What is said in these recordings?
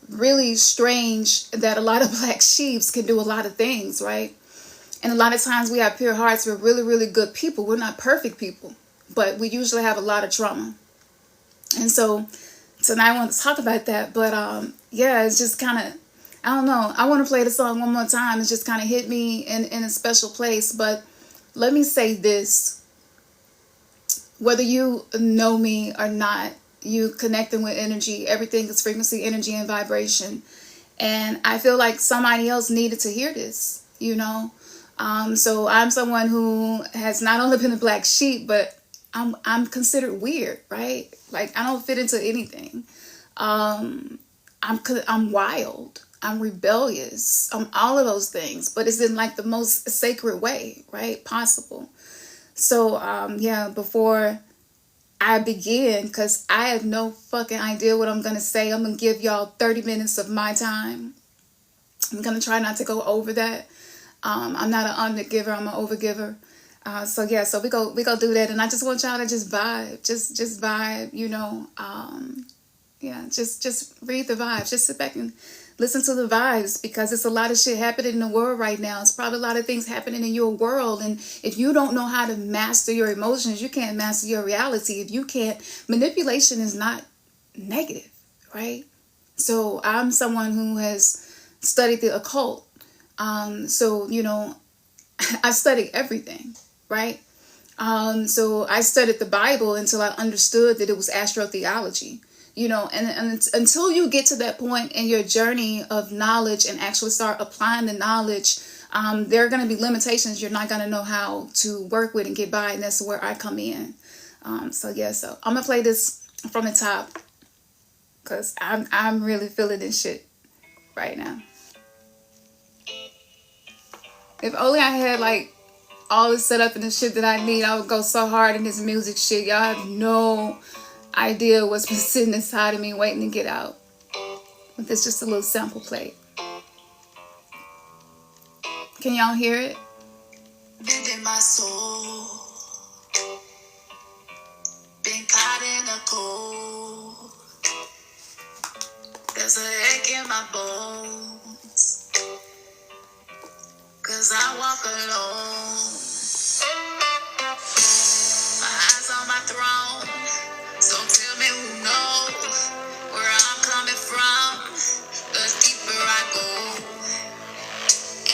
really strange that a lot of black sheeps can do a lot of things, right? And a lot of times we have pure hearts. We're really, really good people. We're not perfect people, but we usually have a lot of trauma. And so tonight I want to talk about that. But yeah, it's just kind of, I don't know. I want to play the song one more time. It just kind of hit me in a special place. But let me say this. Whether you know me or not, you connecting with energy. Everything is frequency, energy, and vibration. And I feel like somebody else needed to hear this, you know. So I'm someone who has not only been a black sheep, but I'm considered weird, right? Like I don't fit into anything. I'm wild. I'm rebellious. I'm all of those things, but it's in like the most sacred way, right? Possible. So yeah, before I begin, because I have no fucking idea what I'm gonna say. I'm gonna give y'all 30 minutes of my time. I'm gonna try not to go over that. I'm not an undergiver, I'm an overgiver. So yeah, so we go do that, and I just want y'all to just vibe, just vibe, you know. Yeah, just read the vibes, just sit back and listen to the vibes, because there's a lot of shit happening in the world right now. It's probably a lot of things happening in your world, and if you don't know how to master your emotions, you can't master your reality. If you can't, manipulation is not negative, right? So I'm someone who has studied the occult. So, you know, I studied everything, right? So I studied the Bible until I understood that it was astrotheology, you know, and until you get to that point in your journey of knowledge and actually start applying the knowledge, there are going to be limitations you're not going to know how to work with and get by, and that's where I come in. So yeah, so I'm going to play this from the top, because I'm really feeling this shit right now. If only I had like all the setup and the shit that I need, I would go so hard in this music shit. Y'all have no idea what's been sitting inside of me waiting to get out. But there's just a little sample plate. Can y'all hear it? In my soul, been caught in a cold. There's an ache in my bones, 'cause I walk alone. My eyes on my throne, so tell me who knows where I'm coming from. The deeper I go,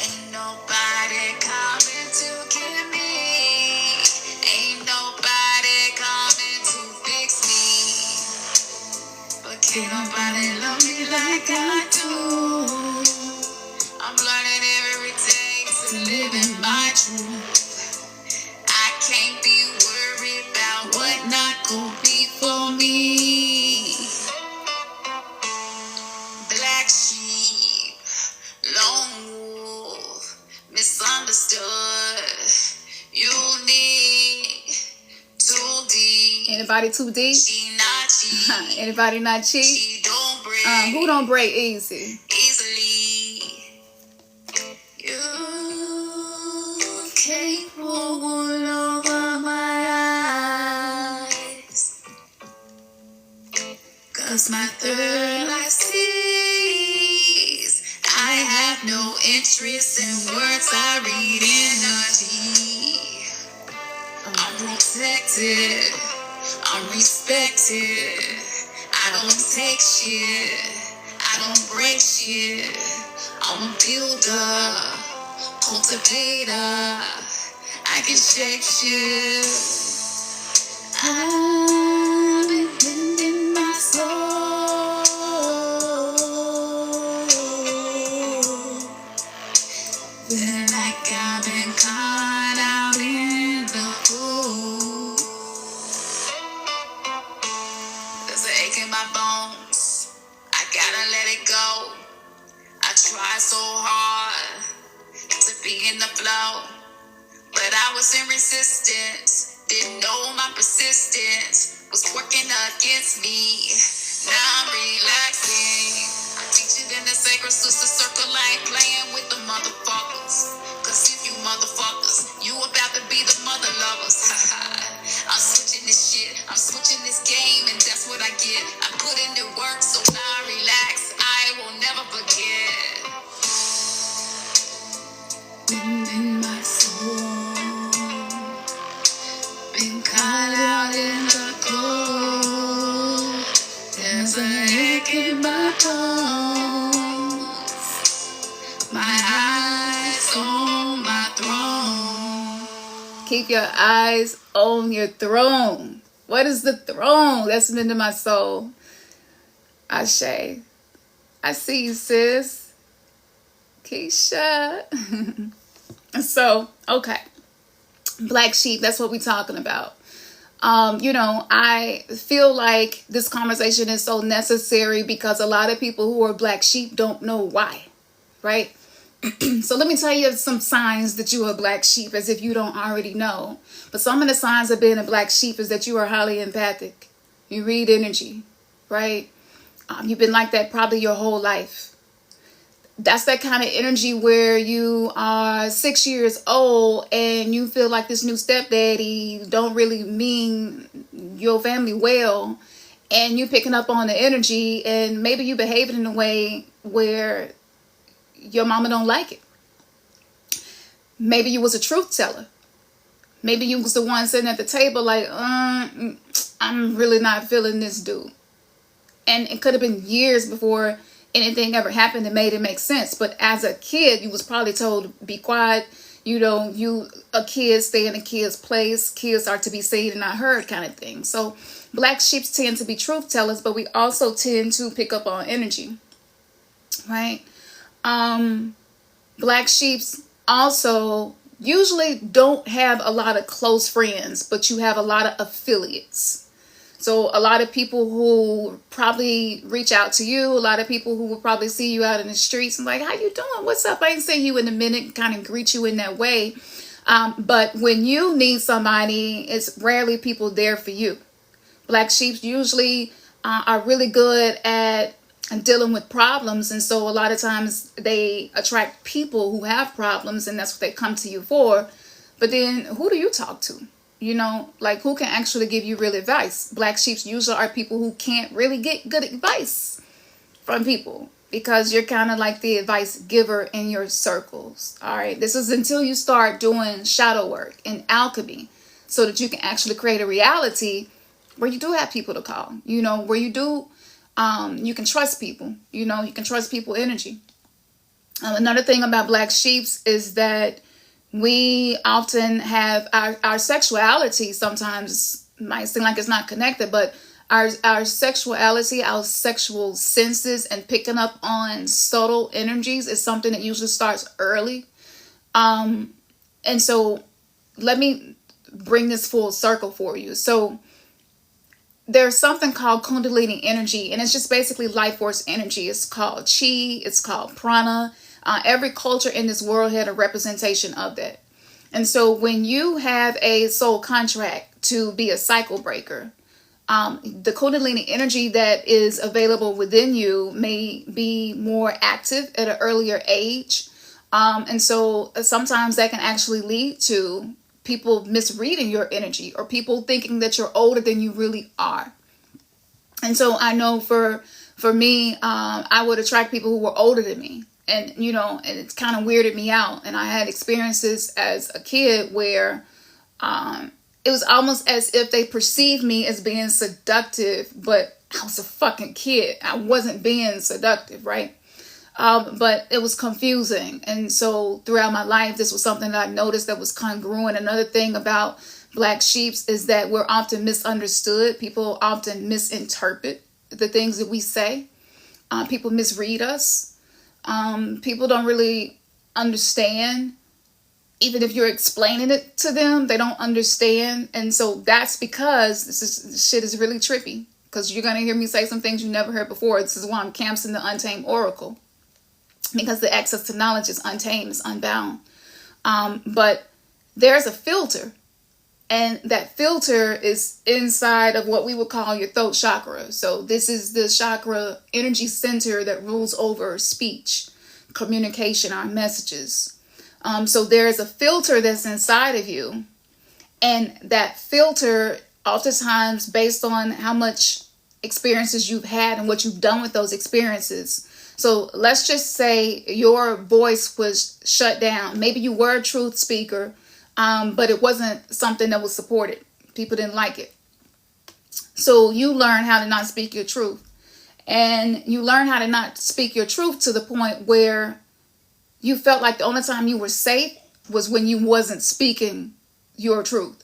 ain't nobody coming to get me. Ain't nobody coming to fix me. But can't nobody love me like I do. I'm learning every day to live in my truth. I can't be worried about what not gonna be for me. Black sheep, lone wolf, misunderstood, unique, too deep. Anybody too deep? She not cheap. Anybody not cheap? She don't break. Who don't break easy? Easily. You can't roll over my eyes, 'cause my third eye sees. I have no interest in words, I read energy. I'm protected, I'm respected. I don't take shit, I don't break shit. I'm a builder, cultivator. I can shake shit. I've been bending my soul. Feeling like I've been caught out in the cold. There's an ache in my bones, I gotta let it go. I try so hard to be in the flow, but I was in resistance. Didn't know my persistence was working against me. Now I'm relaxing. I teach it in the sacred sister circle. I ain't playing with the motherfuckers, 'cause if you motherfuckers, you about to be the mother lovers. I'm switching this shit, I'm switching this game, and that's what I get. I put in the work, so now I relax. I My eyes on my throne. Keep your eyes on your throne. What is the throne? Listening to my soul. Ashe. I see you, sis. Keisha. So, okay. Black sheep, that's what we're talking about. I feel like this conversation is so necessary because a lot of people who are black sheep don't know why, right? So let me tell you some signs that you are a black sheep, as if you don't already know. But some of the signs of being a black sheep is that you are highly empathic. You read energy, right? You've been like that probably your whole life. That's that kind of energy where you are 6 years old and you feel like this new stepdaddy don't really mean your family well, and you picking up on the energy, and maybe you behaving in a way where your mama don't like it. Maybe you was a truth teller. Maybe you was the one sitting at the table like, I'm really not feeling this dude. And it could have been years before anything ever happened that made it make sense. But as a kid, you was probably told to be quiet. A kid stay in a kid's place. Kids are to be seen and not heard, kind of thing. So black sheep tend to be truth tellers, but we also tend to pick up on energy, right? Black sheeps also usually don't have a lot of close friends, but you have a lot of affiliates. So a lot of people who probably reach out to you, a lot of people who will probably see you out in the streets and like, how you doing? What's up? I ain't seen you in a minute, kind of greet you in that way. But when you need somebody, it's rarely people there for you. Black sheep usually are really good at dealing with problems. And so a lot of times they attract people who have problems, and that's what they come to you for. But then who do you talk to? Like who can actually give you real advice? Black sheep usually are people who can't really get good advice from people because you're kind of like the advice giver in your circles. All right. This is until you start doing shadow work and alchemy so that you can actually create a reality where you do have people to call, where you do, you can trust people, you can trust people energy. Another thing about black sheeps is that we often have our sexuality sometimes might seem like it's not connected, but our sexuality, our sexual senses and picking up on subtle energies is something that usually starts early. And so let me bring this full circle for you. So there's something called Kundalini energy, and it's just basically life force energy. It's called chi, it's called prana. Every culture in this world had a representation of that. And so when you have a soul contract to be a cycle breaker, the Kundalini energy that is available within you may be more active at an earlier age. And so sometimes that can actually lead to people misreading your energy or people thinking that you're older than you really are. And so I know for me, I would attract people who were older than me. And, and it's kind of weirded me out. And I had experiences as a kid where it was almost as if they perceived me as being seductive, but I was a fucking kid. I wasn't being seductive, right? But it was confusing. And so throughout my life, this was something that I noticed that was congruent. Another thing about black sheeps is that we're often misunderstood. People often misinterpret the things that we say. People misread us. People don't really understand. Even if you're explaining it to them, they don't understand. And so that's because this shit is really trippy. Because you're going to hear me say some things you never heard before. This is why I'm camping the Untamed Oracle. Because the access to knowledge is untamed, it's unbound. But there's a filter. And that filter is inside of what we would call your throat chakra. So this is the chakra energy center that rules over speech, communication, our messages. So there is a filter that's inside of you. And that filter, oftentimes based on how much experiences you've had and what you've done with those experiences. So let's just say your voice was shut down. Maybe you were a truth speaker, but it wasn't something that was supported. People didn't like it. So you learn how to not speak your truth. And you learn how to not speak your truth to the point where you felt like the only time you were safe was when you wasn't speaking your truth.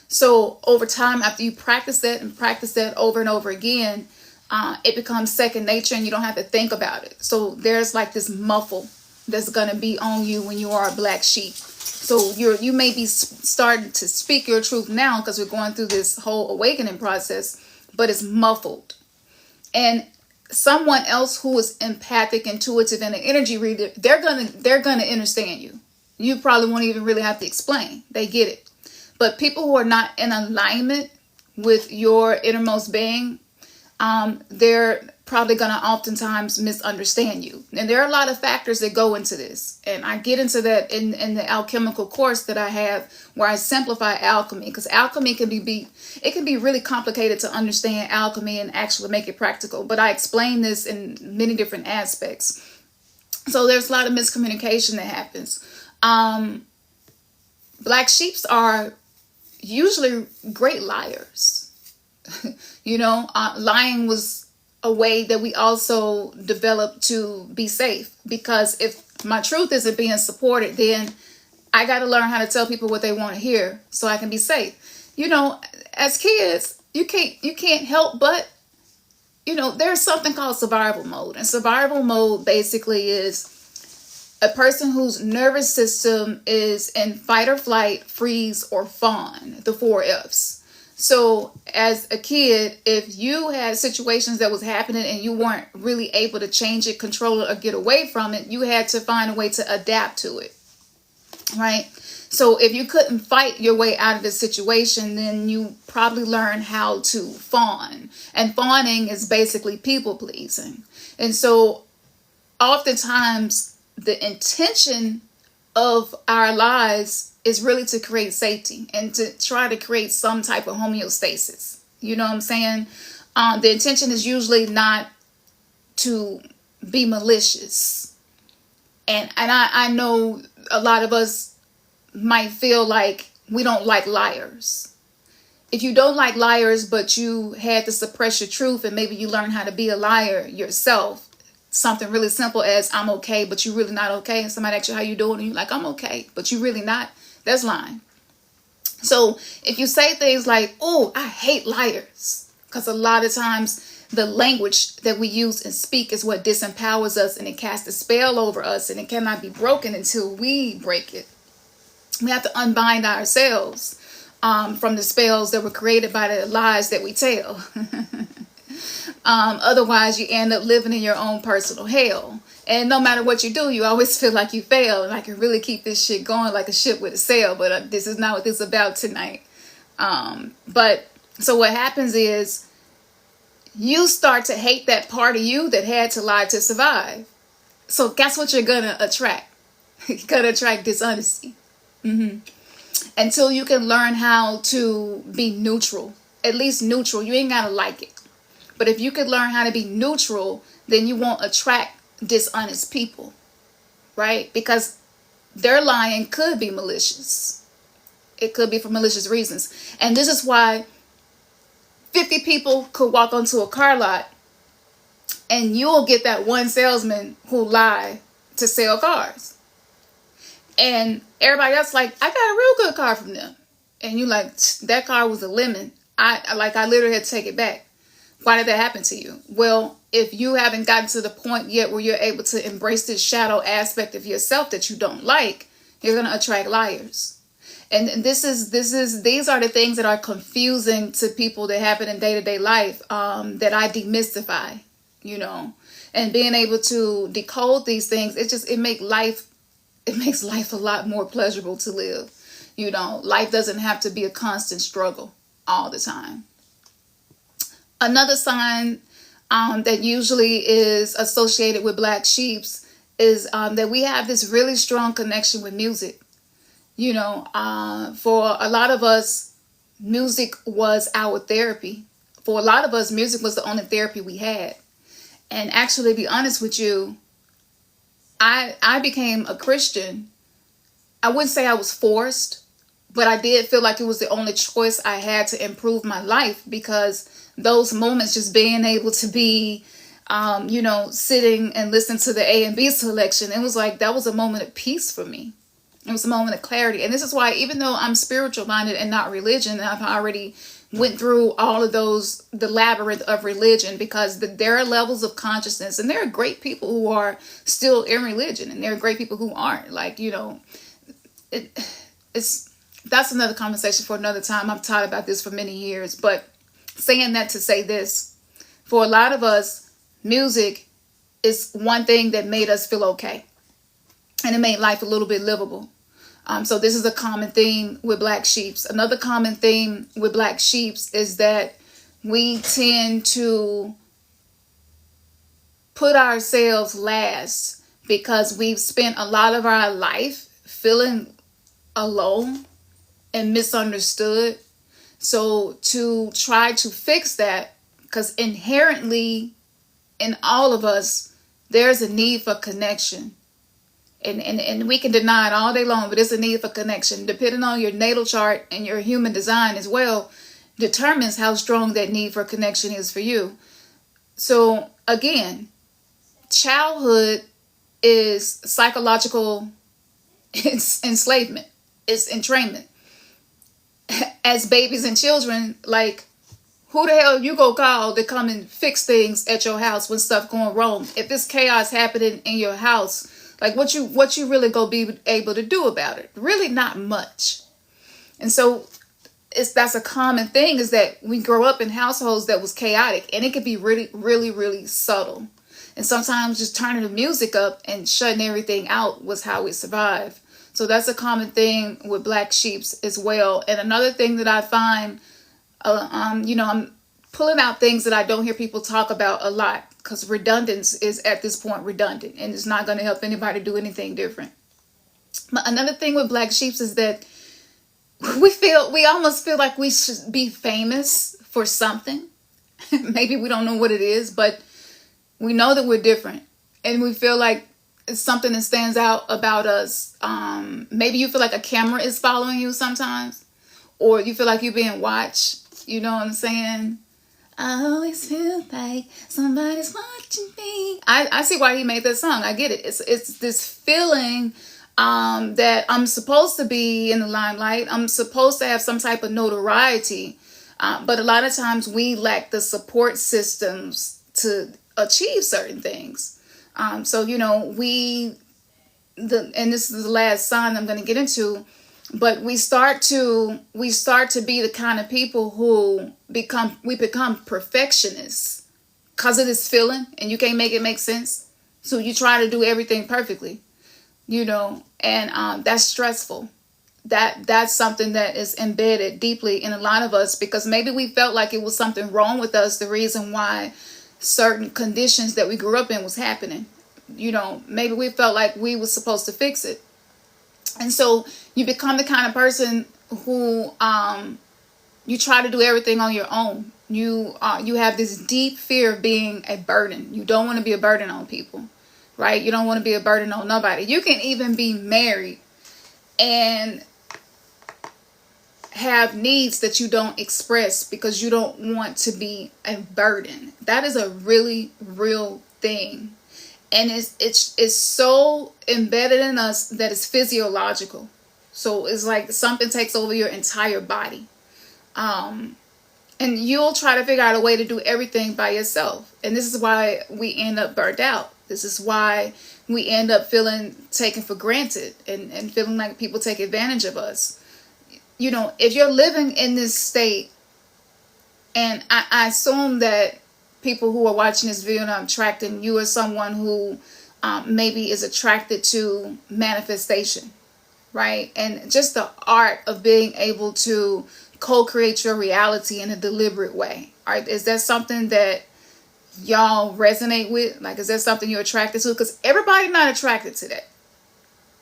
So over time, after you practice that and practice that over and over again, it becomes second nature and you don't have to think about it. So there's like this muffle that's going to be on you when you are a black sheep. So you may be starting to speak your truth now because we're going through this whole awakening process, but it's muffled. And someone else who is empathic, intuitive, and an energy reader, they're gonna understand you. You probably won't even really have to explain. They get it. But people who are not in alignment with your innermost being, they're probably going to oftentimes misunderstand you. And there are a lot of factors that go into this. And I get into that in the alchemical course that I have, where I simplify alchemy, because alchemy can be really complicated to understand alchemy and actually make it practical. But I explain this in many different aspects. So there's a lot of miscommunication that happens. Black sheeps are usually great liars. Lying was a way that we also developed to be safe, because if my truth isn't being supported, then I got to learn how to tell people what they want to hear so I can be safe. As kids, you can't help but, there's something called survival mode. And survival mode basically is a person whose nervous system is in fight or flight, freeze, or fawn, the 4 Fs. So as a kid, if you had situations that was happening and you weren't really able to change it, control it, or get away from it, you had to find a way to adapt to it, right? So if you couldn't fight your way out of this situation, then you probably learn how to fawn. And fawning is basically people pleasing. And so oftentimes the intention of our lives is really to create safety and to try to create some type of homeostasis. You know what I'm saying? The intention is usually not to be malicious. And I know a lot of us might feel like we don't like liars. If you don't like liars, but you had to suppress your truth and maybe you learn how to be a liar yourself, something really simple as I'm okay, but you're really not okay. And somebody asks you how you doing and you're like, I'm okay, but you're really not. That's lying. So if you say things like, oh, I hate liars, because a lot of times the language that we use and speak is what disempowers us, and it casts a spell over us, and it cannot be broken until we break it. We have to unbind ourselves from the spells that were created by the lies that we tell. Otherwise, you end up living in your own personal hell. And no matter what you do, you always feel like you fail. And I can really keep this shit going like a ship with a sail. But this is not what this is about tonight. But so what happens is you start to hate that part of you that had to lie to survive. So guess what you're going to attract? You're going to attract dishonesty. Until you can learn how to be neutral. At least neutral. You ain't got to like it. But if you could learn how to be neutral, then you won't attract dishonest people, right? Because their lying could be malicious. It could be for malicious reasons. And this is why 50 people could walk onto a car lot and you'll get that one salesman who lied to sell cars. And everybody else like, I got a real good car from them. And you like, that car was a lemon. I literally had to take it back. Why did that happen to you? Well, if you haven't gotten to the point yet where you're able to embrace this shadow aspect of yourself that you don't like, you're going to attract liars. And these are the things that are confusing to people that happen in day-to-day life, that I demystify, and being able to decode these things, it makes life a lot more pleasurable to live. Life doesn't have to be a constant struggle all the time. Another sign that usually is associated with black sheeps is that we have this really strong connection with music. For a lot of us, music was our therapy. For a lot of us, music was the only therapy we had. And actually, to be honest with you, I became a Christian. I wouldn't say I was forced, but I did feel like it was the only choice I had to improve my life, because those moments, just being able to be sitting and listening to the A and B selection. It was like, that was a moment of peace for me. It was a moment of clarity. And this is why, even though I'm spiritual minded and not religion, I've already went through all of the labyrinth of religion, because there are levels of consciousness, and there are great people who are still in religion, and there are great people who aren't. Like, that's another conversation for another time. I've taught about this for many years, but saying that to say this, for a lot of us, music is one thing that made us feel okay, and it made life a little bit livable. So this is a common theme with Black Sheeps. Another common theme with Black Sheeps is that we tend to put ourselves last because we've spent a lot of our life feeling alone and misunderstood. So to try to fix that, because inherently in all of us, there's a need for connection. And we can deny it all day long, but it's a need for connection. Depending on your natal chart and your human design as well, determines how strong that need for connection is for you. So again, childhood is psychological enslavement. It's entrainment. As babies and children, like, who the hell you go call to come and fix things at your house when stuff going wrong? If there's chaos happening in your house, like, what you really go be able to do about it? Really not much. And so that's a common thing, is that we grow up in households that was chaotic, and it could be really, really, really subtle. And sometimes just turning the music up and shutting everything out was how we survived. So that's a common thing with Black Sheeps as well. And another thing that I find, I'm pulling out things that I don't hear people talk about a lot, because redundance is at this point redundant, and it's not going to help anybody do anything different. But another thing with Black Sheeps is that we almost feel like we should be famous for something. Maybe we don't know what it is, but we know that we're different, and we feel like it's something that stands out about us. Maybe you feel like a camera is following you sometimes, or you feel like you're being watched. You know what I'm saying? I always feel like somebody's watching me. I see why he made that song. I get it. It's this feeling that I'm supposed to be in the limelight. I'm supposed to have some type of notoriety. But a lot of times we lack the support systems to achieve certain things. So, and this is the last sign I'm going to get into, but we start to be the kind of people who become perfectionists because of this feeling, and you can't make it make sense. So you try to do everything perfectly, and that's stressful. That's something that is embedded deeply in a lot of us, because maybe we felt like it was something wrong with us, the reason why certain conditions that we grew up in was happening. Maybe we felt like we were supposed to fix it. And so you become the kind of person who you try to do everything on your own. You have this deep fear of being a burden. You don't want to be a burden on people, right? You don't want to be a burden on nobody. You can even be married and have needs that you don't express because you don't want to be a burden. That is a really real thing. And it's so embedded in us that it's physiological. So it's like something takes over your entire body. And you'll try to figure out a way to do everything by yourself. And this is why we end up burnt out. This is why we end up feeling taken for granted and feeling like people take advantage of us. If you're living in this state, and I assume that people who are watching this video, and I'm attracting, you are someone who maybe is attracted to manifestation, right? And just the art of being able to co-create your reality in a deliberate way. All right, is that something that y'all resonate with? Like, is that something you're attracted to? Because everybody's not attracted to that.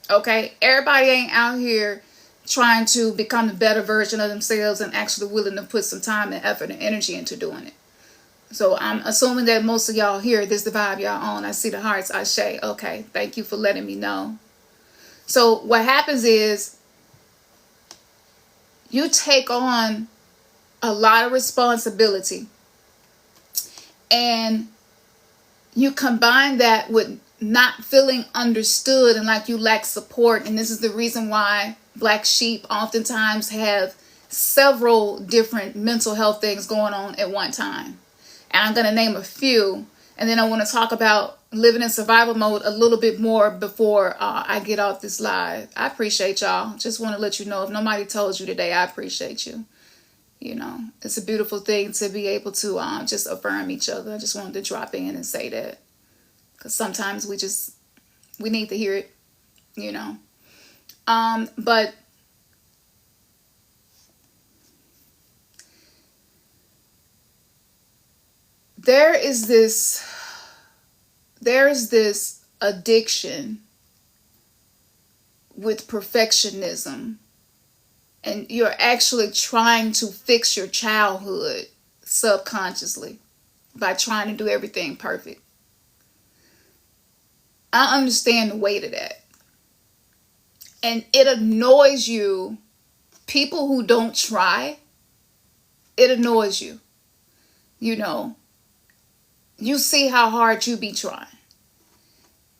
Okay, everybody ain't out here trying to become the better version of themselves and actually willing to put some time and effort and energy into doing it. So I'm assuming that most of y'all here, this is the vibe y'all on. I see the hearts. I say, okay, thank you for letting me know. So what happens is you take on a lot of responsibility, and you combine that with not feeling understood and like you lack support. And this is the reason why black sheep oftentimes have several different mental health things going on at one time. And I'm going to name a few. And then I want to talk about living in survival mode a little bit more before I get off this live. I appreciate y'all. Just want to let you know, if nobody told you today, I appreciate you. You know, it's a beautiful thing to be able to just affirm each other. I just wanted to drop in and say that. Because sometimes we need to hear it, you know. But there is this addiction with perfectionism, and you're actually trying to fix your childhood subconsciously by trying to do everything perfect. I understand the weight of that. And it annoys you. People who don't try, it annoys you. You know, you see how hard you be trying.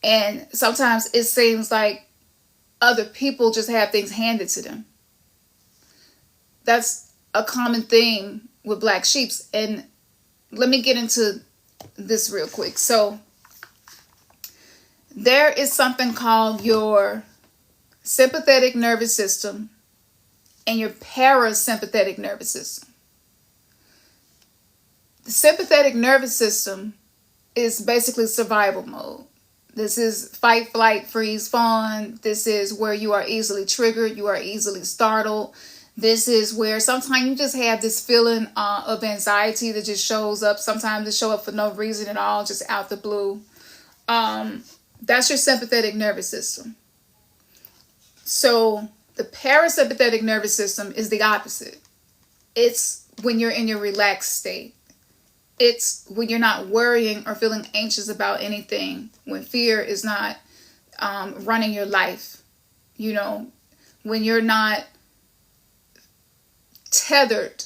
And sometimes it seems like other people just have things handed to them. That's a common theme with black sheeps. And let me get into this real quick. So there is something called your sympathetic nervous system and your parasympathetic nervous system. The sympathetic nervous system is basically survival mode. This is fight, flight, freeze, fawn. This is where you are easily triggered. You are easily startled. This is where sometimes you just have this feeling of anxiety that just shows up. Sometimes it shows up for no reason at all, just out the blue. That's your sympathetic nervous system. So the parasympathetic nervous system is the opposite. It's when you're in your relaxed state. It's when you're not worrying or feeling anxious about anything. When fear is not running your life. You know, when you're not tethered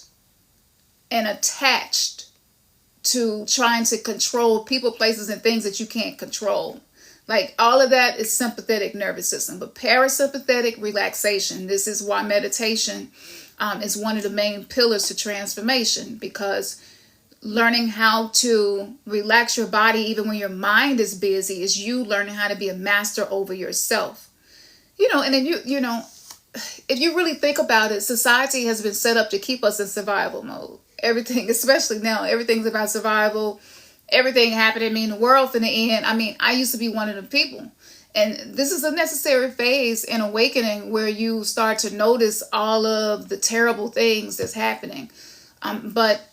and attached to trying to control people, places, and things that you can't control. Like all of that is sympathetic nervous system. But parasympathetic relaxation, this is why meditation is one of the main pillars to transformation, because learning how to relax your body even when your mind is busy is you learning how to be a master over yourself. You know, and then you know, if you really think about it, society has been set up to keep us in survival mode. Everything, especially now, everything's about survival. Everything happened to me in the world in the end. I mean, I used to be one of the people. And this is a necessary phase in awakening where you start to notice all of the terrible things that's happening. But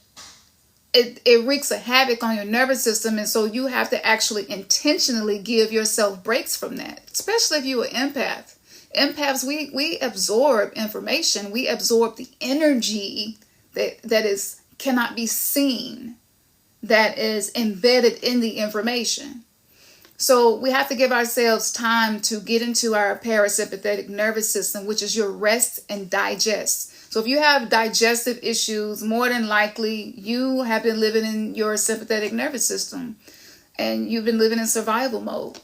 it wreaks a havoc on your nervous system. And so you have to actually intentionally give yourself breaks from that, especially if you're an empath. Empaths, we absorb information. We absorb the energy that is cannot be seen, that is embedded in the information. So we have to give ourselves time to get into our parasympathetic nervous system, which is your rest and digest. So if you have digestive issues, more than likely you have been living in your sympathetic nervous system and you've been living in survival mode.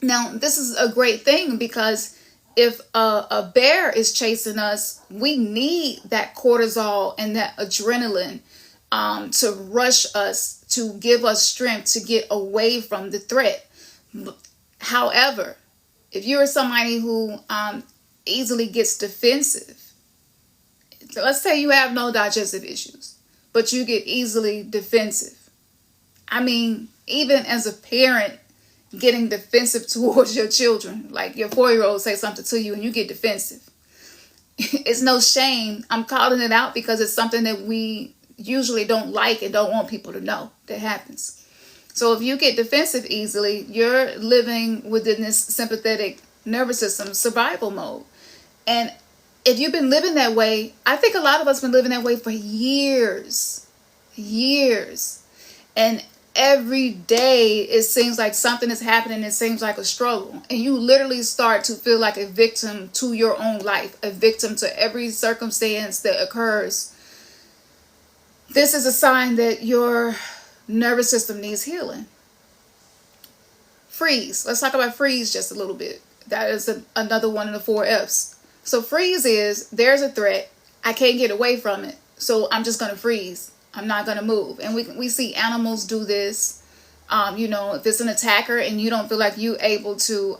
Now, this is a great thing because if a bear is chasing us, we need that cortisol and that adrenaline to rush us, to give us strength to get away from the threat. However, if you're somebody who easily gets defensive, so let's say you have no digestive issues, but you get easily defensive. I mean, even as a parent, getting defensive towards your children, like your 4-year-old say something to you and you get defensive. It's no shame. I'm calling it out because it's something that we usually don't like and don't want people to know that happens. So if you get defensive easily, you're living within this sympathetic nervous system survival mode. And if you've been living that way, I think a lot of us have been living that way for years. And every day it seems like something is happening. It seems like a struggle. And you literally start to feel like a victim to your own life, a victim to every circumstance that occurs. This is a sign that your nervous system needs healing. Freeze. Let's talk about freeze just a little bit. That is another one of the 4 F's. So freeze is, there's a threat. I can't get away from it. So I'm just going to freeze. I'm not going to move. And we see animals do this. If it's an attacker and you don't feel like you able to,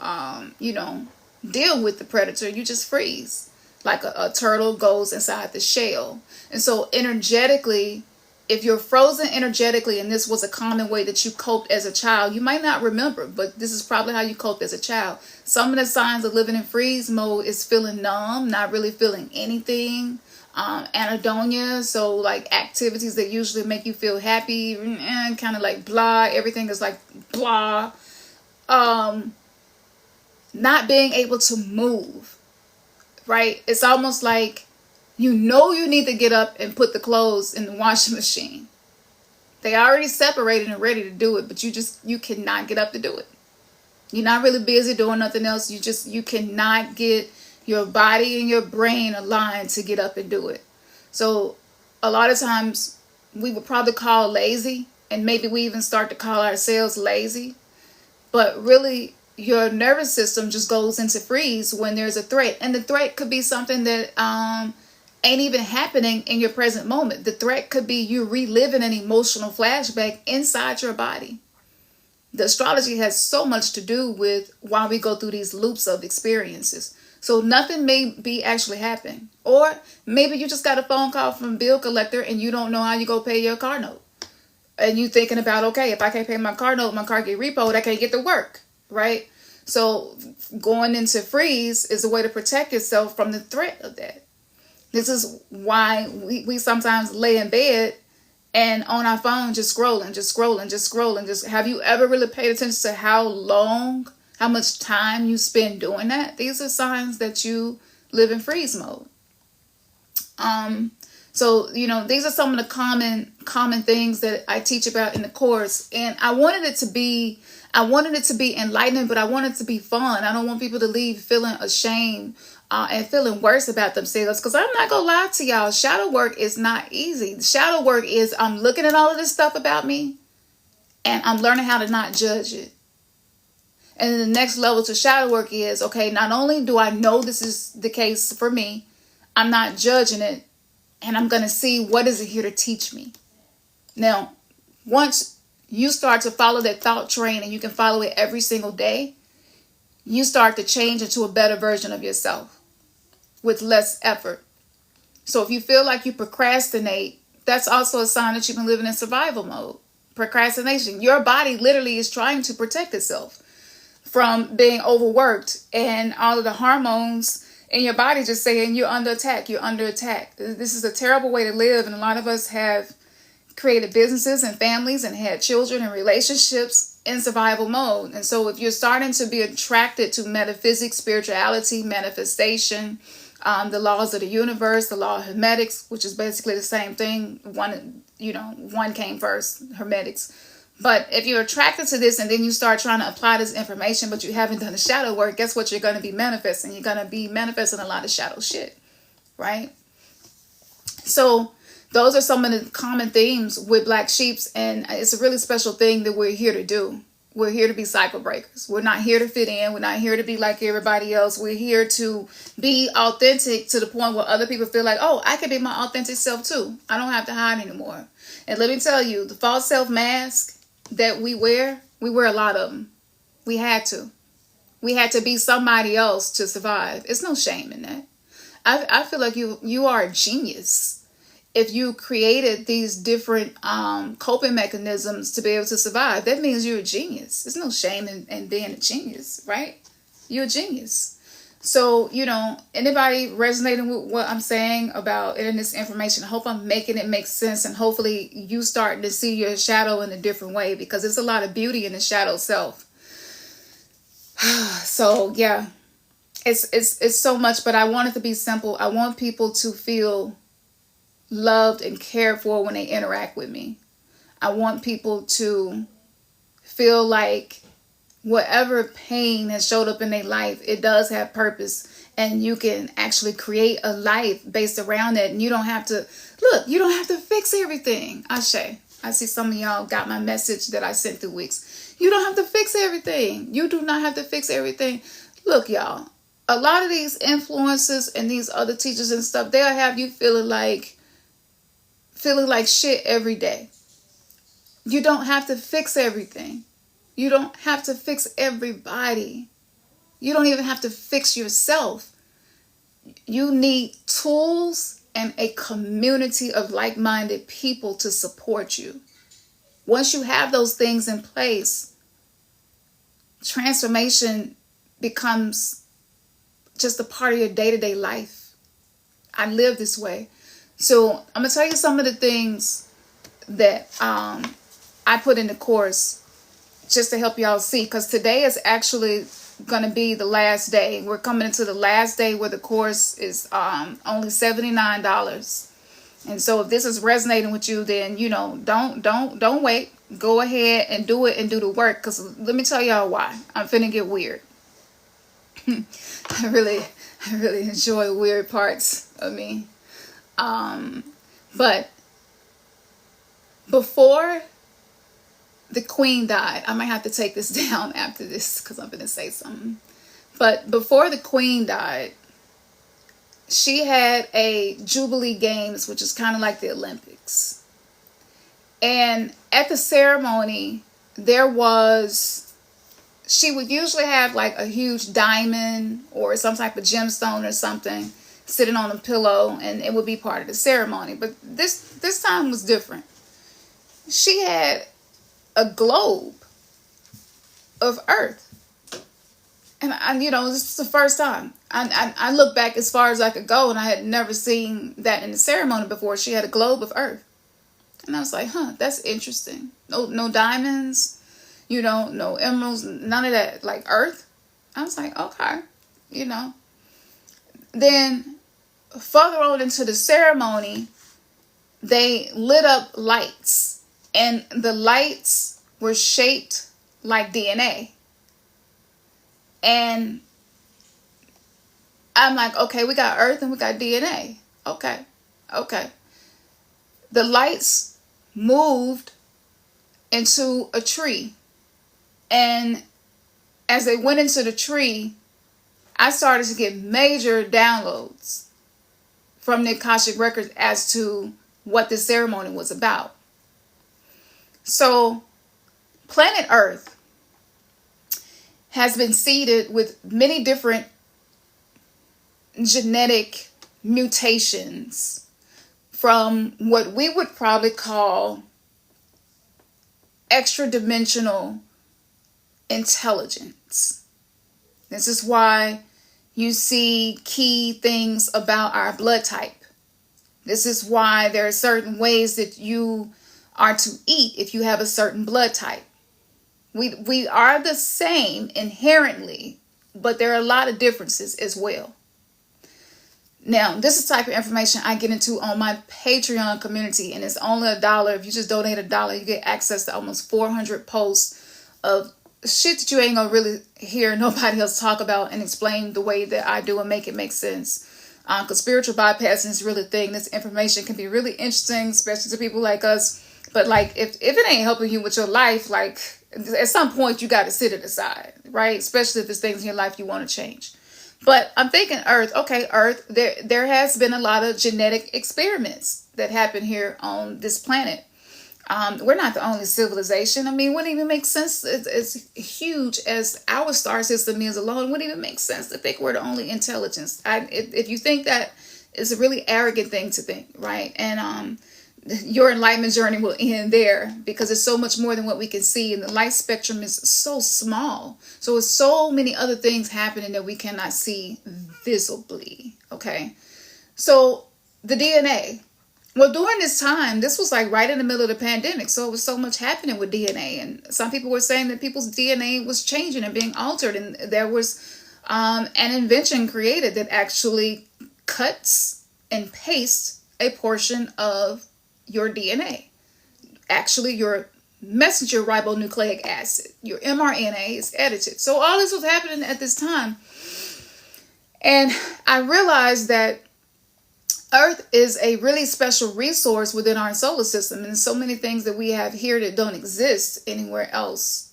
deal with the predator, you just freeze. Like a turtle goes inside the shell. And so energetically, if you're frozen energetically, and this was a common way that you coped as a child, you might not remember, but this is probably how you coped as a child. Some of the signs of living in freeze mode is feeling numb, not really feeling anything. Anhedonia, so like activities that usually make you feel happy, kind of like blah, everything is like blah. Not being able to move, right? It's almost like you need to get up and put the clothes in the washing machine. They already separated and ready to do it, but you cannot get up to do it. You're not really busy doing nothing else. You cannot get your body and your brain aligned to get up and do it. So a lot of times we would probably call lazy, and maybe we even start to call ourselves lazy. But really, your nervous system just goes into freeze when there's a threat. And the threat could be something that ain't even happening in your present moment. The threat could be you reliving an emotional flashback inside your body. The astrology has so much to do with why we go through these loops of experiences. So nothing may be actually happening. Or maybe you just got a phone call from a bill collector and you don't know how you go pay your car note. And you thinking about, okay, if I can't pay my car note, my car get repoed, I can't get to work, right? So going into freeze is a way to protect yourself from the threat of that. This is why we sometimes lay in bed and on our phone just scrolling. Have you ever really paid attention to how much time you spend doing that? These are signs that you live in freeze mode. So these are some of the common things that I teach about in the course, and I wanted it to be enlightening, but I want it to be fun. I don't want people to leave feeling ashamed and feeling worse about themselves, because I'm not gonna lie to y'all, shadow work is not easy. Shadow work is I'm looking at all of this stuff about me and I'm learning how to not judge it. And then the next level to shadow work is, okay, not only do I know this is the case for me, I'm not judging it, and I'm going to see what is it here to teach me. Now, once you start to follow that thought train and you can follow it every single day, you start to change into a better version of yourself with less effort. So if you feel like you procrastinate, that's also a sign that you've been living in survival mode. Procrastination. Your body literally is trying to protect itself from being overworked and all of the hormones in your body just saying you're under attack. This is a terrible way to live. And a lot of us have created businesses and families and had children and relationships in survival mode. And so if you're starting to be attracted to metaphysics, spirituality, manifestation, the laws of the universe, the law of hermetics, which is basically the same thing. One came first, hermetics. But if you're attracted to this and then you start trying to apply this information, but you haven't done the shadow work, guess what you're going to be manifesting? You're going to be manifesting a lot of shadow shit, right? So those are some of the common themes with Black Sheeps, and it's a really special thing that we're here to do. We're here to be cycle breakers. We're not here to fit in. We're not here to be like everybody else. We're here to be authentic to the point where other people feel like, oh, I can be my authentic self too. I don't have to hide anymore. And let me tell you, the false self mask that we wear a lot of them. We had to be somebody else to survive. It's no shame in that. I feel like you are a genius if you created these different coping mechanisms to be able to survive. That means you're a genius. There's no shame in being a genius, right? You're a genius. So, anybody resonating with what I'm saying about it in this information, I hope I'm making it make sense, and hopefully you starting to see your shadow in a different way, because there's a lot of beauty in the shadow self. So, yeah, it's so much, but I want it to be simple. I want people to feel loved and cared for when they interact with me. I want people to feel like whatever pain has showed up in their life, it does have purpose, and you can actually create a life based around it. And you don't have to fix everything. Ashe. I see some of y'all got my message that I sent through weeks. You don't have to fix everything. You do not have to fix everything. Look, y'all, a lot of these influencers and these other teachers and stuff, they'll have you feeling like shit every day. You don't have to fix everything. You don't have to fix everybody. You don't even have to fix yourself. You need tools and a community of like-minded people to support you. Once you have those things in place, transformation becomes just a part of your day-to-day life. I live this way. So I'm going to tell you some of the things that I put in the course just to help y'all see, because today is actually going to be the last day. We're coming into the last day where the course is only $79. And so if this is resonating with you, then don't wait. Go ahead and do it and do the work, because let me tell y'all why. I'm finna get weird. I really enjoy weird parts of me. But before the queen died, I might have to take this down after this because I'm going to say something. But before the queen died, she had a Jubilee Games, which is kind of like the Olympics. And at the ceremony, she would usually have like a huge diamond or some type of gemstone or something sitting on a pillow, and it would be part of the ceremony. But this time was different. She had a globe of earth. And this is the first time. I look back as far as I could go, and I had never seen that in the ceremony before. She had a globe of earth. And I was like, that's interesting. No diamonds, no emeralds, none of that. Like earth. I was like, okay, Then further on into the ceremony, they lit up lights. And the lights were shaped like DNA. And I'm like, okay, we got earth and we got DNA. Okay. The lights moved into a tree. And as they went into the tree, I started to get major downloads from the Akashic Records as to what this ceremony was about. So, planet Earth has been seeded with many different genetic mutations from what we would probably call extra-dimensional intelligence. This is why you see key things about our blood type. This is why there are certain ways that you are to eat if you have a certain blood type. We are the same inherently, but there are a lot of differences as well. Now, this is the type of information I get into on my Patreon community, and it's only $1. If you just donate $1, you get access to almost 400 posts of shit that you ain't gonna really hear nobody else talk about and explain the way that I do and make it make sense. Because spiritual bypassing is really a thing. This information can be really interesting, especially to people like us. But like, if it ain't helping you with your life, like at some point you got to sit it aside, right? Especially if there's things in your life you want to change. But I'm thinking Earth. Okay, Earth. There has been a lot of genetic experiments that happen here on this planet. We're not the only civilization. I mean, wouldn't even make sense. As huge as our star system is alone, wouldn't even make sense to think we're the only intelligence. If you think that, it's a really arrogant thing to think, right? And your enlightenment journey will end there, because it's so much more than what we can see, and the light spectrum is so small. So there's so many other things happening that we cannot see visibly. Okay, so the DNA. Well, during this time, this was like right in the middle of the pandemic. So it was so much happening with DNA. And some people were saying that people's DNA was changing and being altered. And there was an invention created that actually cuts and pastes a portion of your DNA. Actually, your messenger ribonucleic acid, your mRNA, is edited. So all this was happening at this time. And I realized that Earth is a really special resource within our solar system, and so many things that we have here that don't exist anywhere else.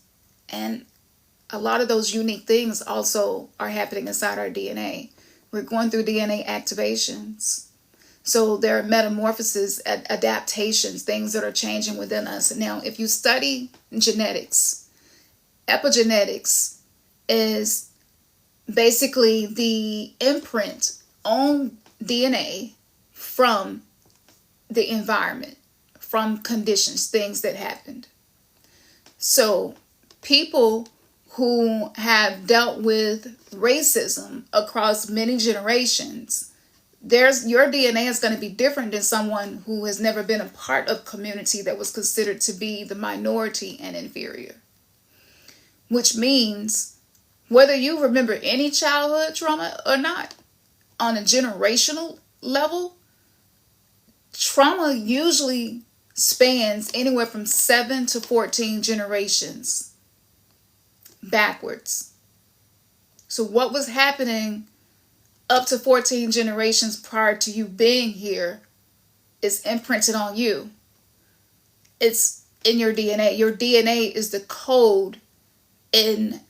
And a lot of those unique things also are happening inside our DNA. We're going through DNA activations. So there are metamorphoses, adaptations, things that are changing within us. Now, if you study genetics, epigenetics is basically the imprint on DNA from the environment, from conditions, things that happened. So people who have dealt with racism across many generations, your DNA is going to be different than someone who has never been a part of community that was considered to be the minority and inferior. Which means whether you remember any childhood trauma or not, on a generational level, trauma usually spans anywhere from 7 to 14 generations backwards. So what was happening up to 14 generations prior to you being here is imprinted on you. It's in your DNA. Your DNA is the code in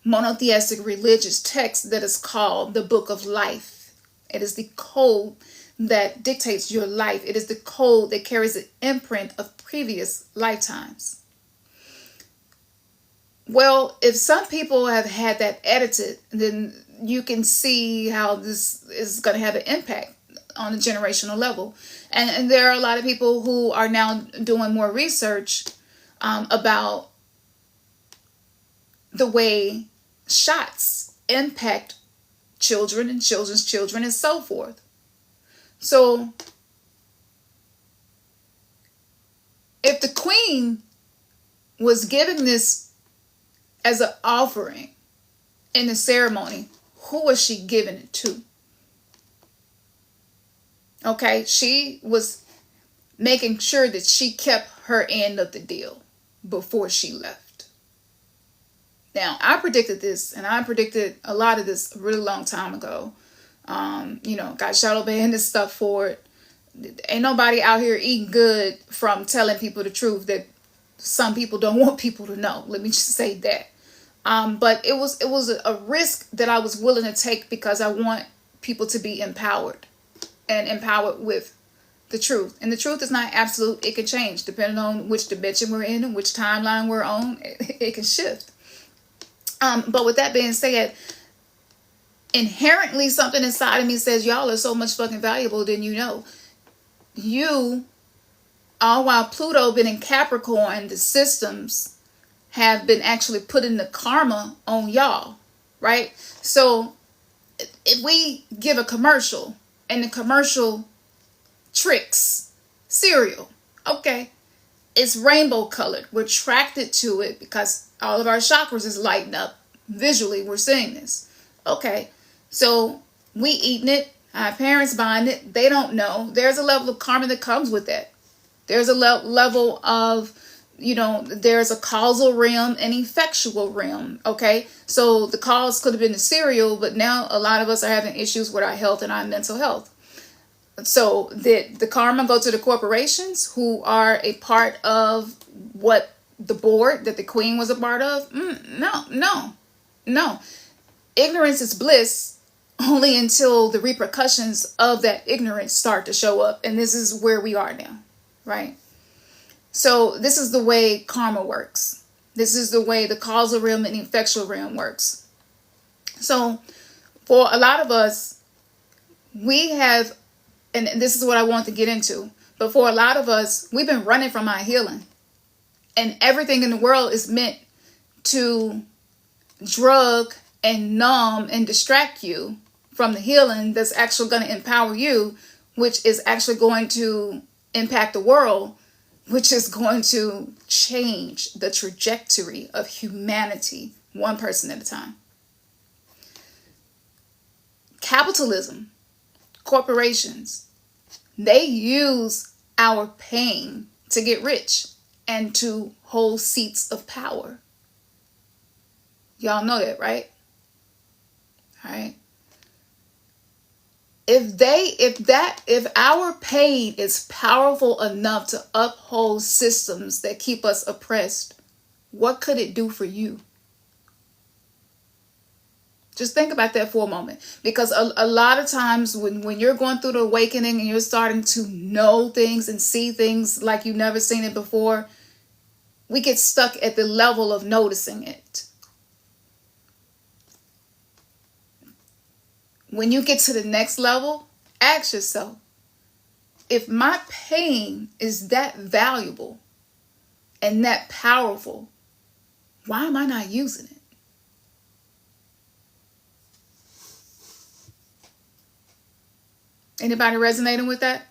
monotheistic religious text that is called the Book of Life. It is the code that dictates your life. It is the code that carries an imprint of previous lifetimes. Well, if some people have had that edited, then you can see how this is going to have an impact on a generational level. And there are a lot of people who are now doing more research about the way shots impact children and children's children and so forth. So if the queen was giving this as an offering in the ceremony, who was she giving it to? Okay, she was making sure that she kept her end of the deal before she left. Now, I predicted this, and I predicted a lot of this a really long time ago. Got shadow banned and stuff for it. Ain't nobody out here eating good from telling people the truth that some people don't want people to know. Let me just say that. But it was a risk that I was willing to take because I want people to be empowered and empowered with the truth. And the truth is not absolute. It can change depending on which dimension we're in and which timeline we're on. It can shift. But with that being said, inherently something inside of me says y'all are so much fucking valuable than you know. All while Pluto been in Capricorn, the systems have been actually putting the karma on y'all, right? So if we give a commercial and the commercial tricks cereal, okay, it's rainbow colored. We're attracted to it because all of our chakras is lighting up. Visually, we're seeing this. Okay, so we eating it. Our parents buying it. They don't know. There's a level of karma that comes with that. There's a level of, there's a causal realm and effectual realm. Okay, so the cause could have been the cereal, but now a lot of us are having issues with our health and our mental health. So did the karma go to the corporations who are a part of what the board that the queen was a part of? No. Ignorance is bliss only until the repercussions of that ignorance start to show up. And this is where we are now, right? So this is the way karma works. This is the way the causal realm and the effectual realm works. So for a lot of us, we have, and this is what I want to get into, but for a lot of us, we've been running from our healing. And everything in the world is meant to drug and numb and distract you from the healing that's actually going to empower you, which is actually going to impact the world, which is going to change the trajectory of humanity one person at a time. Capitalism, corporations, they use our pain to get rich and to hold seats of power. Y'all know that, right? All right. if our pain is powerful enough to uphold systems that keep us oppressed, what could it do for you? Just think about that for a moment. Because a lot of times when you're going through the awakening and you're starting to know things and see things like you've never seen it before, we get stuck at the level of noticing it. When you get to the next level, ask yourself, if my pain is that valuable and that powerful, why am I not using it? Anybody resonating with that?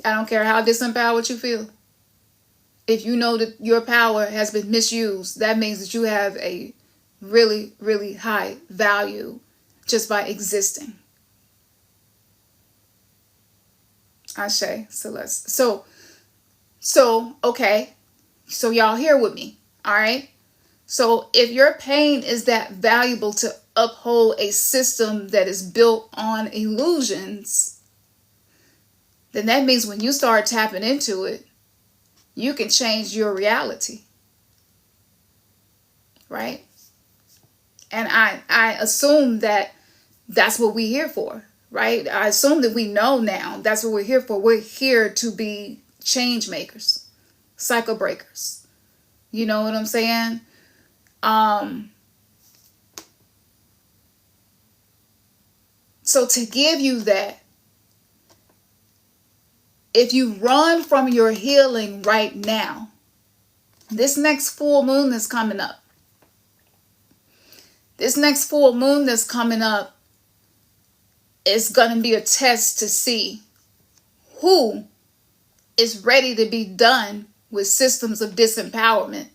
I don't care how disempowered you feel. If you know that your power has been misused, that means that you have a really, really high value just by existing. Ashe, Celeste. So, okay. So y'all here with me, all right? So if your pain is that valuable to uphold a system that is built on illusions, then that means when you start tapping into it, you can change your reality. Right? And I assume that that's what we're here for, right? I assume that we know now that's what we're here for. We're here to be change makers, cycle breakers. You know what I'm saying? So to give you that, if you run from your healing right now, this next full moon that's coming up, is going to be a test to see who is ready to be done with systems of disempowerment,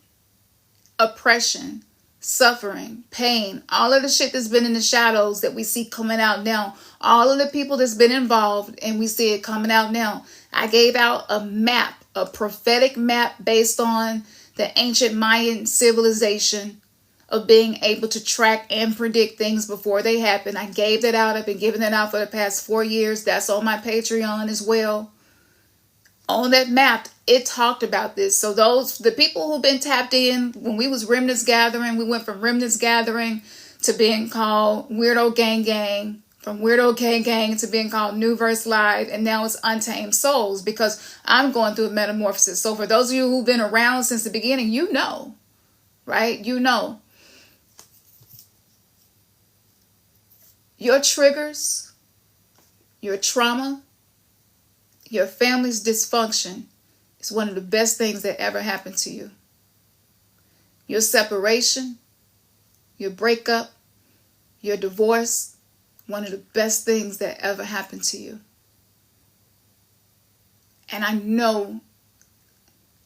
oppression, suffering, pain, all of the shit that's been in the shadows that we see coming out now, all of the people that's been involved and we see it coming out now. I gave out a map, a prophetic map based on the ancient Mayan civilization of being able to track and predict things before they happen. I gave that out. I've been giving that out for the past 4 years. That's on my Patreon as well. On that map, it talked about this. So the people who've been tapped in, when we was Remnants Gathering, we went from Remnants Gathering to being called Weirdo Gang Gang, from Weirdo Gang Gang to being called New Verse Live, and now it's Untamed Souls, because I'm going through a metamorphosis. So for those of you who've been around since the beginning, you know, right? You know. Your triggers, your trauma, your family's dysfunction is one of the best things that ever happened to you. Your separation, your breakup, your divorce, one of the best things that ever happened to you. And I know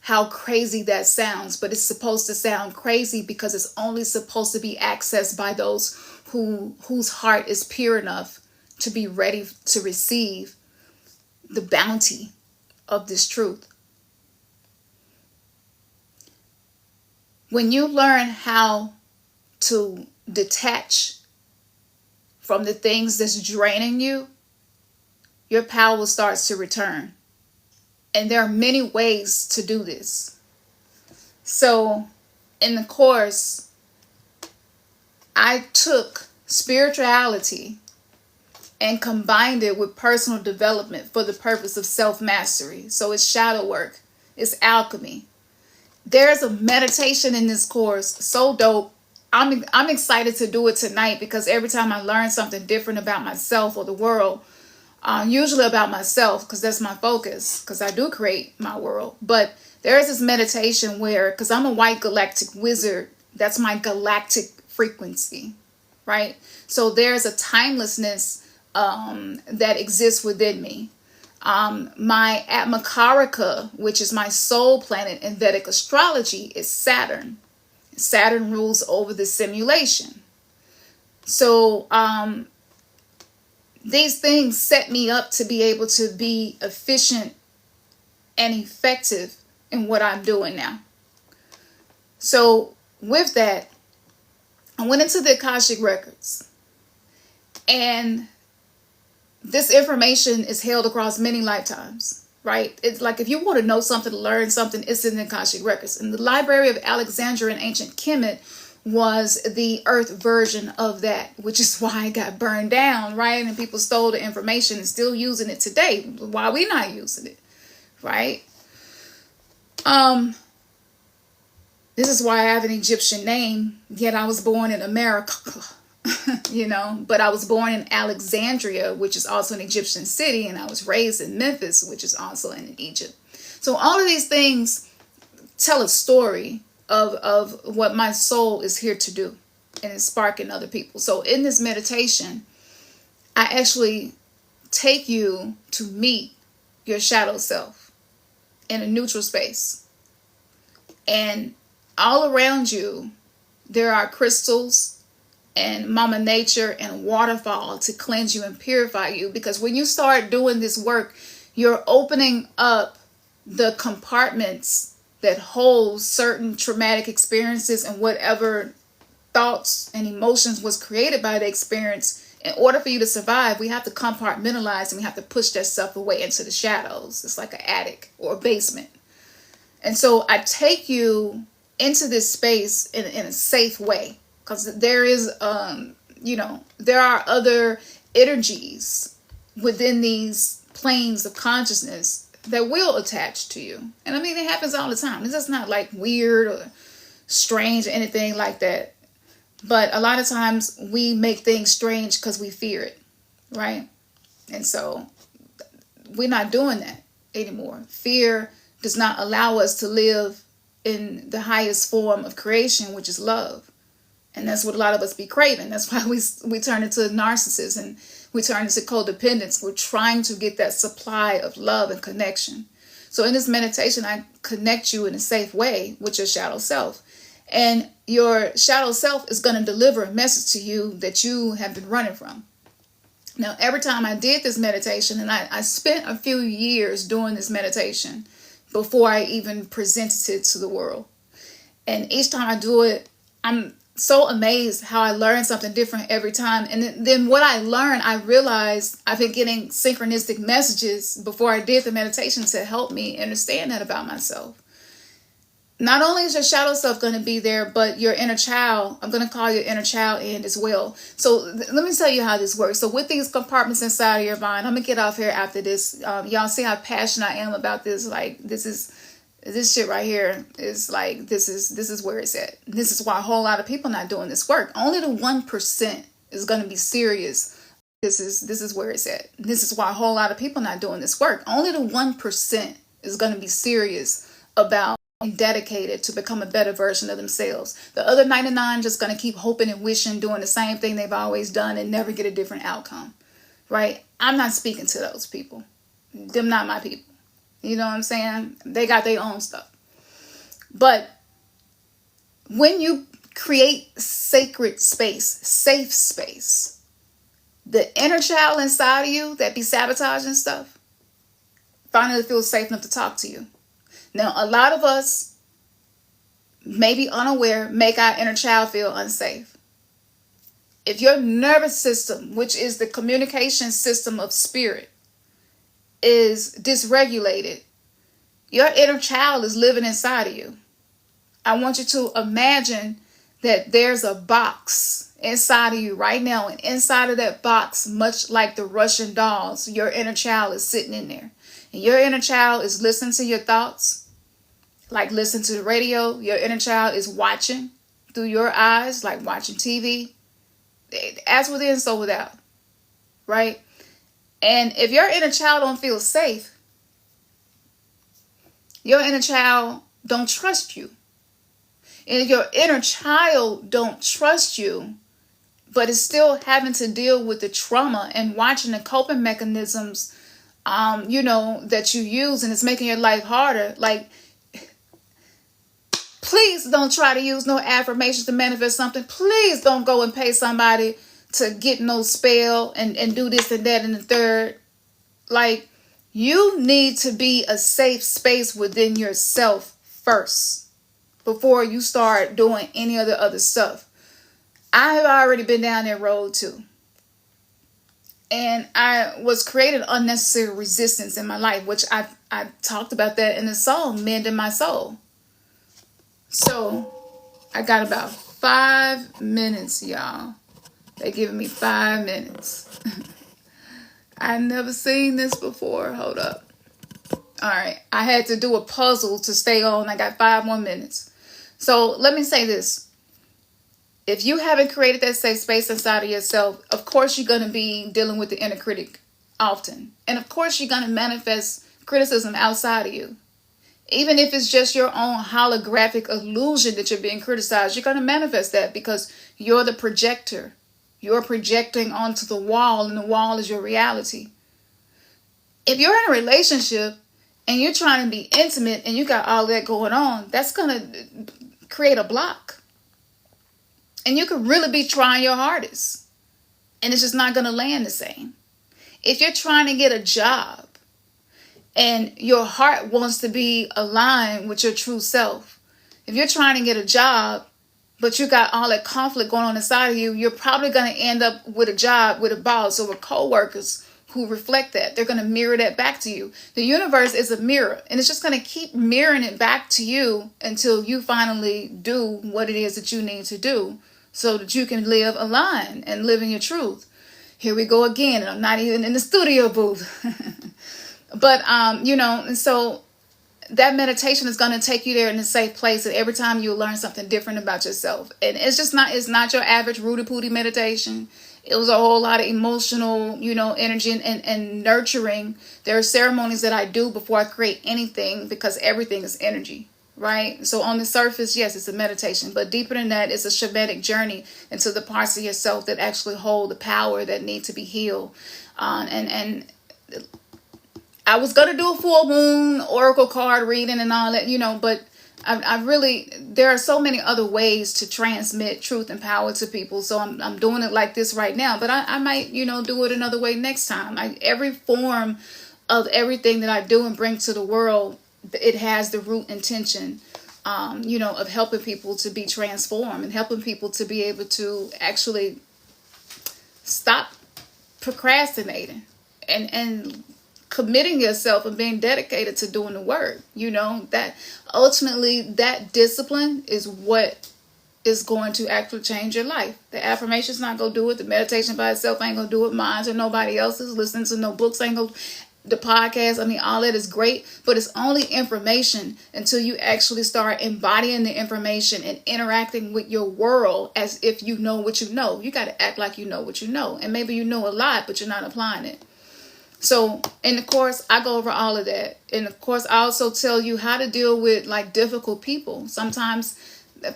how crazy that sounds, but it's supposed to sound crazy because it's only supposed to be accessed by those whose heart is pure enough to be ready to receive the bounty of this truth. When you learn how to detach from the things that's draining you, your power starts to return. And there are many ways to do this. So in the course, I took spirituality and combined it with personal development for the purpose of self-mastery. So it's shadow work. It's alchemy. There's a meditation in this course. So dope. I'm excited to do it tonight because every time I learn something different about myself or the world, usually about myself, because that's my focus, because I do create my world. But there's this meditation where, because I'm a white galactic wizard, that's my galactic frequency, right? So there's a timelessness that exists within me. My Atmakarika, which is my soul planet in Vedic astrology, is Saturn. Saturn rules over the simulation. So these things set me up to be able to be efficient and effective in what I'm doing now. So with that, I went into the Akashic Records. And this information is held across many lifetimes, right? It's like if you want to know something, learn something, it's in the Akashic Records. And the Library of Alexandria in ancient Kemet was the earth version of that, which is why it got burned down, right? And people stole the information and still using it today. Why we not using it, right? This is why I have an Egyptian name, yet I was born in America. But I was born in Alexandria, which is also an Egyptian city, and I was raised in Memphis, which is also in Egypt. So all of these things tell a story of what my soul is here to do, and it's sparking other people. So in this meditation, I actually take you to meet your shadow self in a neutral space. And all around you, there are crystals and Mama Nature and waterfall to cleanse you and purify you. Because when you start doing this work, you're opening up the compartments that hold certain traumatic experiences and whatever thoughts and emotions was created by the experience. In order for you to survive, we have to compartmentalize and we have to push that stuff away into the shadows. It's like an attic or a basement. And so I take you into this space in a safe way. Because there is, there are other energies within these planes of consciousness that will attach to you. And I mean, it happens all the time. It's just not like weird or strange or anything like that. But a lot of times we make things strange because we fear it, right? And so we're not doing that anymore. Fear does not allow us to live in the highest form of creation, which is love. And that's what a lot of us be craving. That's why we turn into narcissists and we turn into codependents. We're trying to get that supply of love and connection. So in this meditation, I connect you in a safe way with your shadow self. And your shadow self is going to deliver a message to you that you have been running from. Now, every time I did this meditation, and I spent a few years doing this meditation before I even presented it to the world. And each time I do it, I'm so amazed how I learn something different every time. And then what I learn, I realized I've been getting synchronistic messages before I did the meditation to help me understand that about myself. Not only is your shadow self going to be there, but your inner child, I'm going to call your inner child in as well. So let me tell you how this works. So with these compartments inside of your mind, I'm going to get off here after this. Y'all see how passionate I am about this. Like this shit right here is like, this is where it's at. This is why a whole lot of people not doing this work. Only the 1% is going to be serious. This is where it's at. This is why a whole lot of people not doing this work. Only the 1% is going to be serious about and dedicated to become a better version of themselves. The other 99 just going to keep hoping and wishing, doing the same thing they've always done and never get a different outcome, right? I'm not speaking to those people. Them not my people. You know what I'm saying? They got their own stuff. But when you create sacred space, safe space, the inner child inside of you that be sabotaging stuff finally feels safe enough to talk to you. Now, a lot of us, maybe unaware, make our inner child feel unsafe. If your nervous system, which is the communication system of spirit, is dysregulated, your inner child is living inside of you. I want you to imagine that there's a box inside of you right now, and inside of that box, much like the Russian dolls, your inner child is sitting in there. And your inner child is listening to your thoughts, like listen to the radio. Your inner child is watching through your eyes, like watching TV. As within, so without, right? And if your inner child don't feel safe, your inner child don't trust you. And if your inner child don't trust you, but is still having to deal with the trauma and watching the coping mechanisms that you use, and it's making your life harder. Like, please don't try to use no affirmations to manifest something. Please don't go and pay somebody to get no spell and do this and that and the third. Like, you need to be a safe space within yourself first before you start doing any of the other stuff. I have already been down that road too. And I was creating unnecessary resistance in my life, which I talked about that in the song Mending My Soul. So I got about 5 minutes, y'all. They giving me 5 minutes. I never seen this before. Hold up. All right. I had to do a puzzle to stay on. I got 5 more minutes. So let me say this. If you haven't created that safe space inside of yourself, of course you're going to be dealing with the inner critic often. And of course you're going to manifest criticism outside of you. Even if it's just your own holographic illusion that you're being criticized, you're going to manifest that because you're the projector. You're projecting onto the wall, and the wall is your reality. If you're in a relationship and you're trying to be intimate and you got all that going on, that's going to create a block. And you could really be trying your hardest, and it's just not going to land the same. If you're trying to get a job and your heart wants to be aligned with your true self, if you're trying to get a job but you got all that conflict going on inside of you, you're probably going to end up with a job with a boss or with coworkers who reflect that. They're going to mirror that back to you. The universe is a mirror, and it's just going to keep mirroring it back to you until you finally do what it is that you need to do so that you can live aligned and live in your truth. Here we go again, and I'm not even in the studio booth. But, and so that meditation is going to take you there in a safe place, and every time you learn something different about yourself. And it's not your average Rudy Pooty meditation. It was a whole lot of emotional, energy and nurturing. There are ceremonies that I do before I create anything because everything is energy, right? So on the surface, yes, it's a meditation, but deeper than that, it's a shamanic journey into the parts of yourself that actually hold the power that need to be healed. And I was going to do a full moon oracle card reading and all that, but I really, there are so many other ways to transmit truth and power to people. So I'm doing it like this right now, but I might, do it another way next time. Every form of everything that I do and bring to the world, it has the root intention, of helping people to be transformed and helping people to be able to actually stop procrastinating and committing yourself and being dedicated to doing the work. That ultimately that discipline is what is going to actually change your life. The affirmation's not going to do it. The meditation by itself ain't going to do it. Mine or nobody else's. Listening to no books ain't going to. The podcast, all that is great, but it's only information until you actually start embodying the information and interacting with your world as if you know what you know. You got to act like you know what you know. And maybe you know a lot, but you're not applying it. So in the course, I go over all of that. And of course, I also tell you how to deal with difficult people. Sometimes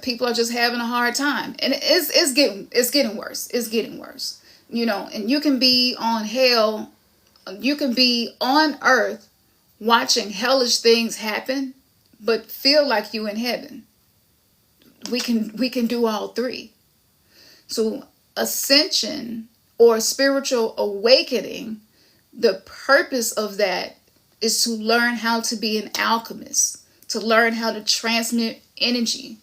people are just having a hard time, and it's getting worse. It's getting worse, and you can be on hell. You can be on earth watching hellish things happen, but feel like you in heaven. We can do all three. So ascension or spiritual awakening, the purpose of that is to learn how to be an alchemist, to learn how to transmit energy,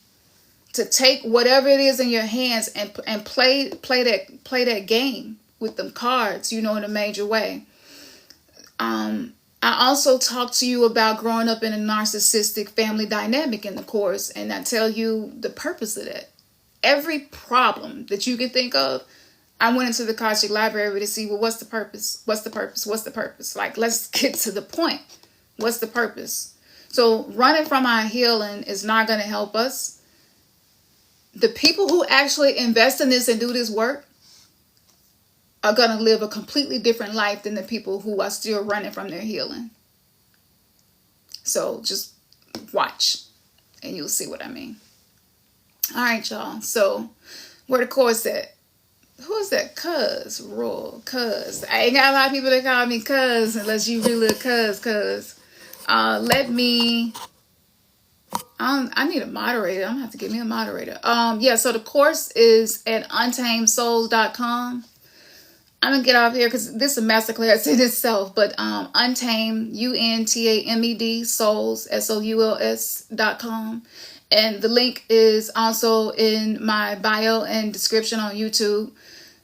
to take whatever it is in your hands and play that game with them cards, in a major way. I also talk to you about growing up in a narcissistic family dynamic in the course, and I tell you the purpose of that. Every problem that you can think of, I went into the Akashic Library to see, what's the purpose? What's the purpose? What's the purpose? Let's get to the point. What's the purpose? So running from our healing is not going to help us. The people who actually invest in this and do this work are going to live a completely different life than the people who are still running from their healing. So just watch and you'll see what I mean. All right, y'all. So where the course at? Who is that? Cuz. Royal. Cuz. I ain't got a lot of people that call me cuz unless you really a cuz. I need a moderator. I'm going to have to get me a moderator. So the course is at untamedSouls.com. I'm going to get off here because this is a masterclass in itself. But Untamed, Untamed, Souls, SOULS.com. And the link is also in my bio and description on YouTube.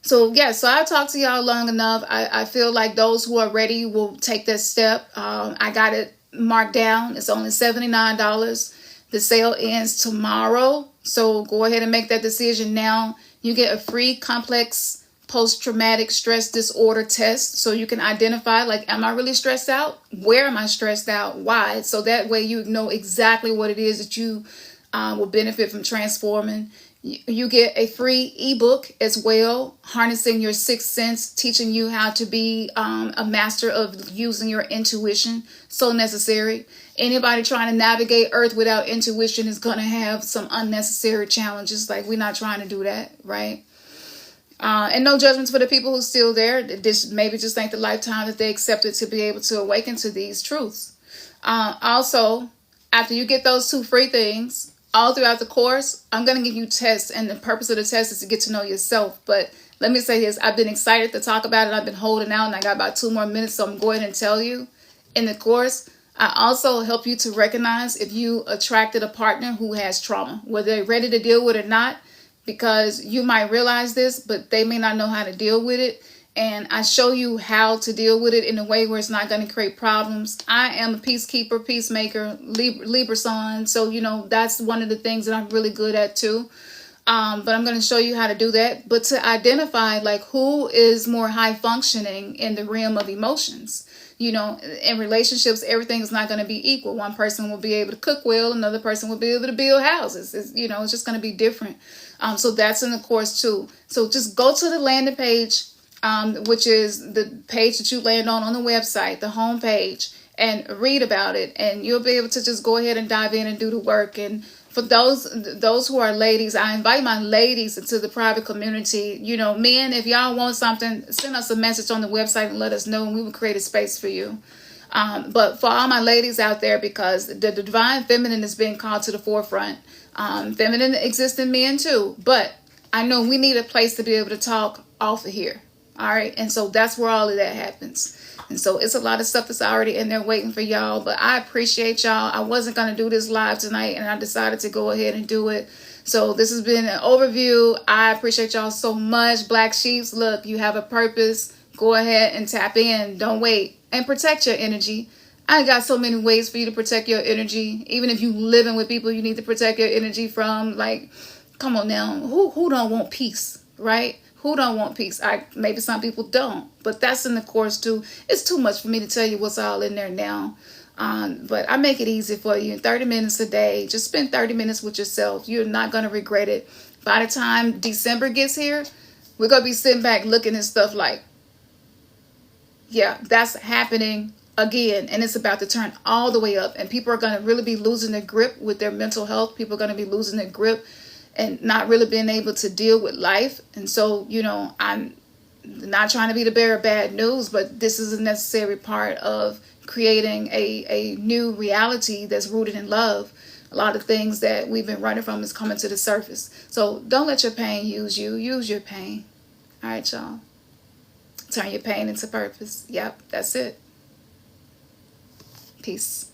So yeah, so I talked to y'all long enough. I feel like those who are ready will take this step. I got it marked down. It's only $79. The sale ends tomorrow. So go ahead and make that decision now. You get a free complex post-traumatic stress disorder test so you can identify, like, am I really stressed out? Where am I stressed out? Why? So that way you know exactly what it is that you will benefit from transforming. You get a free ebook as well, harnessing your sixth sense, teaching you how to be a master of using your intuition. So necessary. Anybody trying to navigate Earth without intuition is going to have some unnecessary challenges. Like, we're not trying to do that, right? And no judgments for the people who's still there. This maybe just ain't the lifetime that they accepted to be able to awaken to these truths. Also, after you get those two free things, all throughout the course, I'm going to give you tests. And the purpose of the test is to get to know yourself. But let me say this. I've been excited to talk about it. I've been holding out, and I got about 2 more minutes. So I'm going to tell you in the course, I also help you to recognize if you attracted a partner who has trauma, whether they're ready to deal with it or not, because you might realize this, but they may not know how to deal with it. And I show you how to deal with it in a way where it's not going to create problems. I am a peacekeeper, peacemaker, Libra sun. So, that's one of the things that I'm really good at too. But I'm going to show you how to do that. But to identify, like, who is more high functioning in the realm of emotions. In relationships, everything is not going to be equal. One person will be able to cook well. Another person will be able to build houses. It's just going to be different. So that's in the course too. So just go to the landing page, which is the page that you land on the website, the home page, and read about it. And you'll be able to just go ahead and dive in and do the work. And for those who are ladies, I invite my ladies into the private community. Men, if y'all want something, send us a message on the website and let us know, and we will create a space for you. But for all my ladies out there, because the divine feminine is being called to the forefront. Feminine exists in men too, but I know we need a place to be able to talk off of here. All right. And so that's where all of that happens. And so it's a lot of stuff that's already in there waiting for y'all, but I appreciate y'all. I wasn't going to do this live tonight, and I decided to go ahead and do it. So this has been an overview. I appreciate y'all so much. Black Sheeps, look, you have a purpose. Go ahead and tap in. Don't wait. And protect your energy. I got so many ways for you to protect your energy. Even if you living with people you need to protect your energy from, like, come on now. Who don't want peace, right? Who don't want peace? Maybe some people don't, but that's in the course too. It's too much for me to tell you what's all in there now. But I make it easy for you. 30 minutes a day. Just spend 30 minutes with yourself. You're not going to regret it. By the time December gets here, we're going to be sitting back looking at stuff like, yeah, that's happening again, and it's about to turn all the way up, and people are going to really be losing their grip with their mental health. People are going to be losing their grip and not really being able to deal with life. And so, I'm not trying to be the bearer of bad news, but this is a necessary part of creating a new reality that's rooted in love. A lot of things that we've been running from is coming to the surface. So don't let your pain use you. Use your pain. All right, y'all. Turn your pain into purpose. Yep, that's it. Peace.